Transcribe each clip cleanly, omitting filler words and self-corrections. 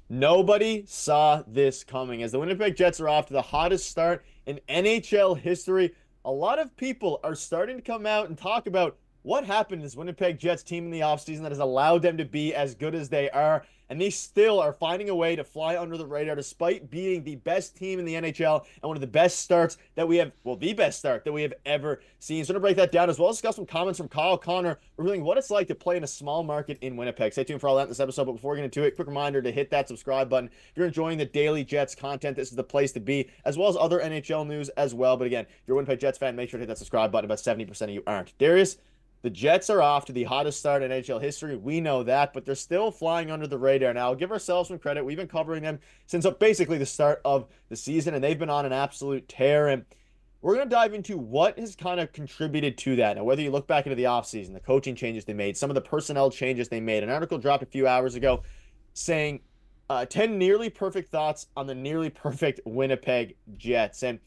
Nobody saw this coming as the Winnipeg Jets are off to the hottest start in NHL history. A lot of people are starting to come out and talk about what happened to this Winnipeg Jets team in the offseason that has allowed them to be as good as they are. And they still are finding a way to fly under the radar despite being the best team in the NHL and one of the best starts that we have, well, the best start that we have ever seen. So to break that down as well as discuss some comments from Kyle Connor revealing what it's like to play in a small market in Winnipeg. Stay tuned for all that in this episode. But before we get into it, quick reminder to hit that subscribe button. If you're enjoying the daily Jets content, this is the place to be, as well as other NHL news as well. But again, if you're a Winnipeg Jets fan, make sure to hit that subscribe button. About 70% of you aren't. Darius, the Jets are off to the hottest start in NHL history. We know that, but they're still flying under the radar. Now, I'll give ourselves some credit. We've been covering them since basically the start of the season, and they've been on an absolute tear. And we're going to dive into what has kind of contributed to that. Now, whether you look back into the offseason, the coaching changes they made, some of the personnel changes they made. An article dropped a few hours ago saying 10 nearly perfect thoughts on the nearly perfect Winnipeg Jets. And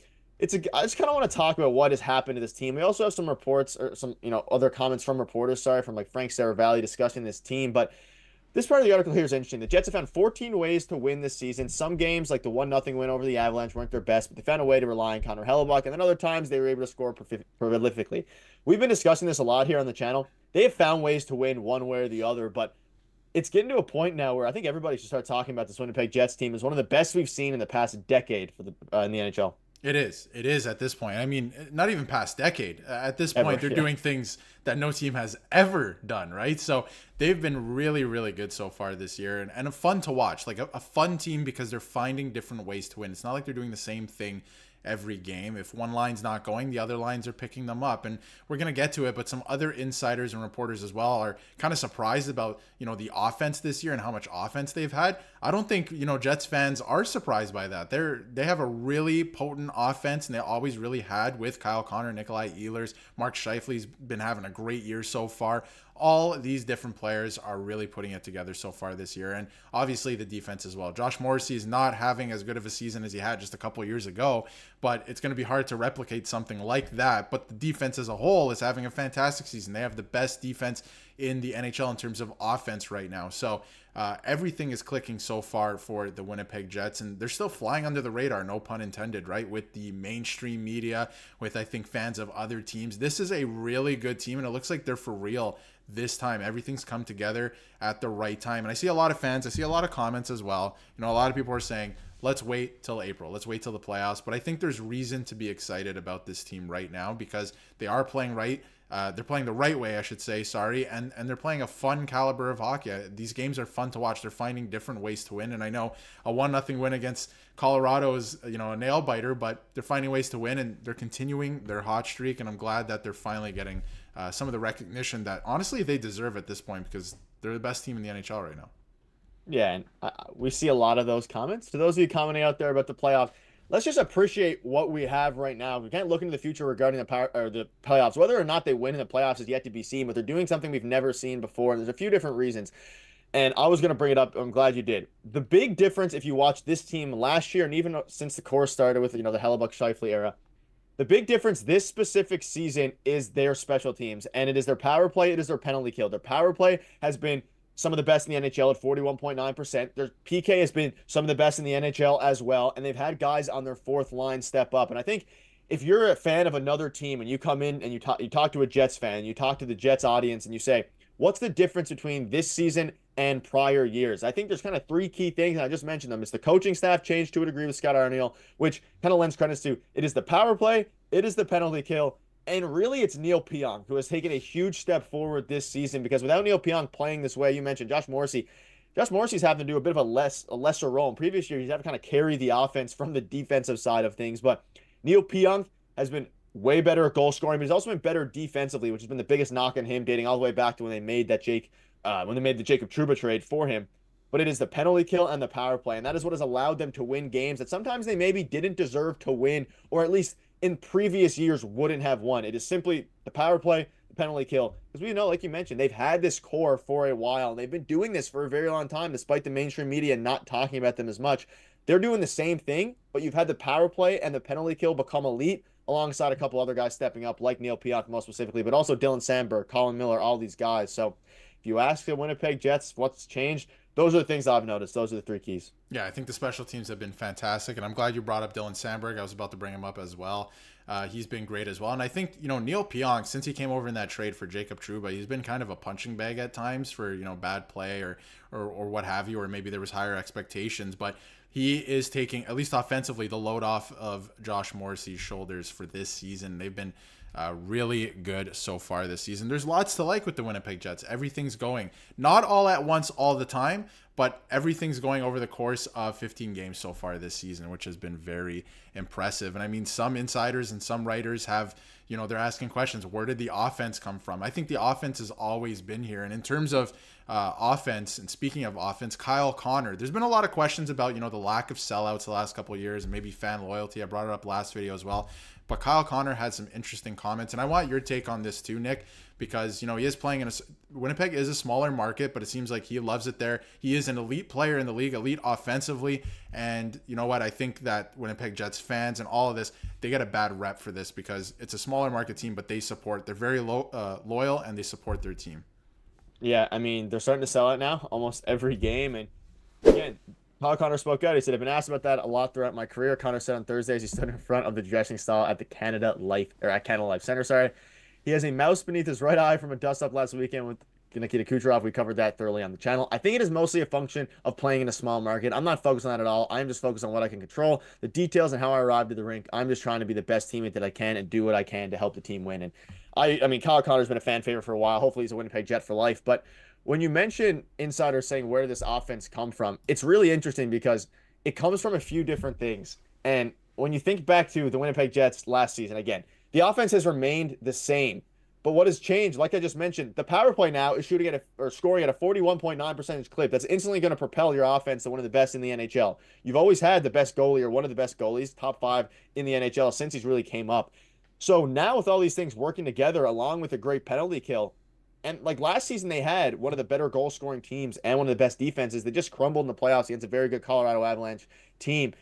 I just kind of want to talk about what has happened to this team. We also have some reports or some, other comments from reporters, from like Frank Saravalli discussing this team. But this part of the article here is interesting. The Jets have found 14 ways to win this season. Some games, like the 1-0 win over the Avalanche, weren't their best, but they found a way to rely on Connor Hellebuck. And then other times they were able to score prolifically. We've been discussing this a lot here on the channel. They have found ways to win one way or the other, but it's getting to a point now where I think everybody should start talking about this Winnipeg Jets team as one of the best we've seen in the past decade for the in the NHL. It is. It is at this point. I mean, not even past decade. At this point, they're doing things that no team has ever done, right? So they've been really, really good so far this year and fun to watch. Like a fun team because they're finding different ways to win. It's not like they're doing the same thing every game. If one line's not going, the other lines are picking them up. And we're going to get to it, but some other insiders and reporters as well are kind of surprised about, the offense this year and how much offense they've had. I don't think, Jets fans are surprised by that. They have a really potent offense, and they always really had with Kyle Connor, Nikolai Ehlers. Mark Scheifele's been having a great year so far. All these different players are really putting it together so far this year. And obviously the defense as well. Josh Morrissey is not having as good of a season as he had just a couple years ago, but it's going to be hard to replicate something like that. But the defense as a whole is having a fantastic season. They have the best defense in the NHL in terms of offense right now. So everything is clicking so far for the Winnipeg Jets, and they're still flying under the radar, no pun intended, right? With the mainstream media, with, I think, fans of other teams. This is a really good team, and it looks like they're for real this time. Everything's come together at the right time. And I see a lot of fans, I see a lot of comments as well. A lot of people are saying, let's wait till April. Let's wait till the playoffs. But I think there's reason to be excited about this team right now because they are playing right. They're playing the right way, I should say, and they're playing a fun caliber of hockey. These games are fun to watch. They're finding different ways to win. And I know a 1-0 win against Colorado is, a nail biter, but they're finding ways to win and they're continuing their hot streak. And I'm glad that they're finally getting some of the recognition that honestly they deserve at this point because they're the best team in the NHL right now. Yeah, and we see a lot of those comments. To those of you commenting out there about the playoffs, let's just appreciate what we have right now. We can't look into the future regarding the playoffs. Whether or not they win in the playoffs is yet to be seen, but they're doing something we've never seen before. And there's a few different reasons. And I was going to bring it up. I'm glad you did. The big difference, if you watch this team last year and even since the core started with, the Hellebuck Scheifele era, the big difference this specific season is their special teams, and it is their power play. It is their penalty kill. Their power play has been some of the best in the NHL at 41.9%. Their PK has been some of the best in the NHL as well, and they've had guys on their fourth line step up. And I think if you're a fan of another team and you come in and you talk to a Jets fan, you talk to the Jets audience and you say, what's the difference between this season and prior years? I think there's kind of three key things, and I just mentioned them. It's the coaching staff changed to a degree with Scott Arniel, which kind of lends credits to it is the power play, it is the penalty kill, and really it's Neil Pionk, who has taken a huge step forward this season because without Neil Pionk playing this way, you mentioned Josh Morrissey. Josh Morrissey's having to do a bit of a lesser role. In previous years, he's having to kind of carry the offense from the defensive side of things, but Neil Pionk has been way better at goal scoring, but he's also been better defensively, which has been the biggest knock on him dating all the way back to when they made the Jacob Trouba trade for him. But it is the penalty kill and the power play, and that is what has allowed them to win games that sometimes they maybe didn't deserve to win, or at least in previous years wouldn't have won. It is simply the power play, the penalty kill. Because we know, like you mentioned, they've had this core for a while, and they've been doing this for a very long time, despite the mainstream media not talking about them as much. They're doing the same thing, but you've had the power play and the penalty kill become elite alongside a couple other guys stepping up, like Neil Pionk most specifically, but also Dylan Sandberg, Colin Miller, all these guys. So if you ask the Winnipeg Jets what's changed, those are the things I've noticed. Those are the three keys. Yeah, I think the special teams have been fantastic, and I'm glad you brought up Dylan Sandberg. I was about to bring him up as well. He's been great as well. And I think, Neil Pionk, since he came over in that trade for Jacob Trouba, he's been kind of a punching bag at times for, bad play or what have you, or maybe there was higher expectations. But he is taking, at least offensively, the load off of Josh Morrissey's shoulders for this season. They've been really good so far this season. There's lots to like with the Winnipeg Jets. Everything's going not all at once all the time, but everything's going over the course of 15 games so far this season, which has been very impressive. And I mean, some insiders and some writers have, they're asking questions. Where did the offense come from? I think the offense has always been here. And in terms of offense, and speaking of offense, Kyle Connor, there's been a lot of questions about, the lack of sellouts the last couple of years and maybe fan loyalty. I brought it up last video as well. But Kyle Connor had some interesting comments, and I want your take on this too, Nick, because, he is playing in Winnipeg is a smaller market, but it seems like he loves it there. He is an elite player in the league, elite offensively, and you know what? I think that Winnipeg Jets fans and all of this, they get a bad rep for this because it's a smaller market team, but they're very loyal, and they support their team. Yeah, I mean, they're starting to sell out now almost every game, and again, Kyle Connor spoke out. He said, I've been asked about that a lot throughout my career. Connor said on Thursdays he stood in front of the dressing stall at Canada Life Center. Sorry. He has a mouse beneath his right eye from a dust-up last weekend with Nikita Kucherov. We covered that thoroughly on the channel. I think it is mostly a function of playing in a small market. I'm not focused on that at all. I'm just focused on what I can control, the details and how I arrived at the rink. I'm just trying to be the best teammate that I can and do what I can to help the team win. And I mean, Kyle Connor's been a fan favorite for a while. Hopefully he's a Winnipeg Jet for life. But when you mention insiders saying where did this offense come from, it's really interesting because it comes from a few different things. And when you think back to the Winnipeg Jets last season, again, the offense has remained the same. But what has changed, like I just mentioned, the power play now is scoring at a 41.9% clip. That's instantly going to propel your offense to one of the best in the NHL. You've always had the best goalie or one of the best goalies, top 5 in the NHL since he's really came up. So now with all these things working together, along with a great penalty kill, and like last season, they had one of the better goal scoring teams and one of the best defenses. They just crumbled in the playoffs against a very good Colorado Avalanche team.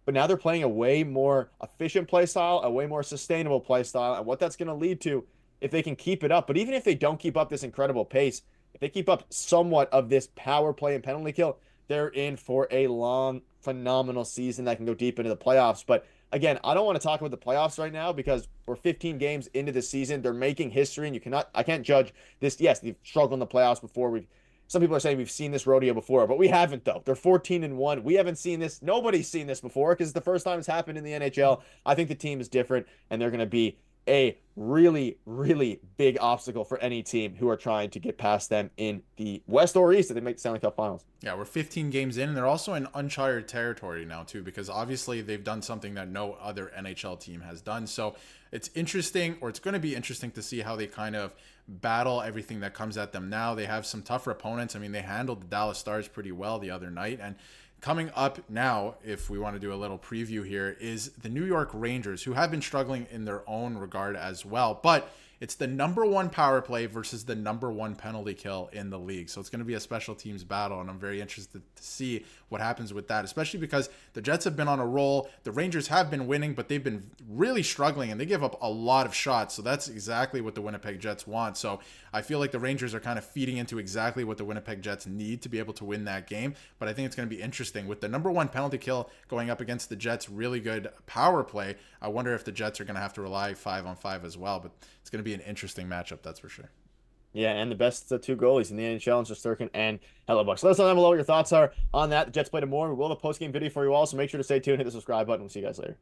But now they're playing a way more efficient play style, a way more sustainable play style. And what that's going to lead to if they can keep it up. But even if they don't keep up this incredible pace, if they keep up somewhat of this power play and penalty kill, they're in for a long, phenomenal season that can go deep into the playoffs. But again, I don't want to talk about the playoffs right now because we're 15 games into the season. They're making history, and I can't judge this. Yes, they've struggled in the playoffs before. Some people are saying we've seen this rodeo before, but we haven't though. They're 14-1. We haven't seen this. Nobody's seen this before because it's the first time it's happened in the NHL. I think the team is different, and they're going to be a really, really big obstacle for any team who are trying to get past them in the West or East if they make the Stanley Cup Finals. Yeah, we're 15 games in, and they're also in uncharted territory now, too, because obviously they've done something that no other NHL team has done. So it's interesting, or it's going to be interesting to see how they kind of battle everything that comes at them now. They have some tougher opponents. I mean, they handled the Dallas Stars pretty well the other night, and coming up now, if we want to do a little preview here, is the New York Rangers, who have been struggling in their own regard as well. But it's the #1 power play versus the #1 penalty kill in the league. So it's going to be a special teams battle, and I'm very interested to see what happens with that, especially because the Jets have been on a roll. The Rangers have been winning, but they've been really struggling, and they give up a lot of shots. So that's exactly what the Winnipeg Jets want. So I feel like the Rangers are kind of feeding into exactly what the Winnipeg Jets need to be able to win that game. But I think it's going to be interesting. With the #1 penalty kill going up against the Jets' really good power play, I wonder if the Jets are going to have to rely 5-on-5 as well. But it's going to be an interesting matchup, that's for sure. Yeah, and the best 2 goalies in the NHL, Shesterkin and Hellebuck. So let us know down below what your thoughts are on that. The Jets played more. We will have a post-game video for you all, so make sure to stay tuned, hit the subscribe button. We'll see you guys later.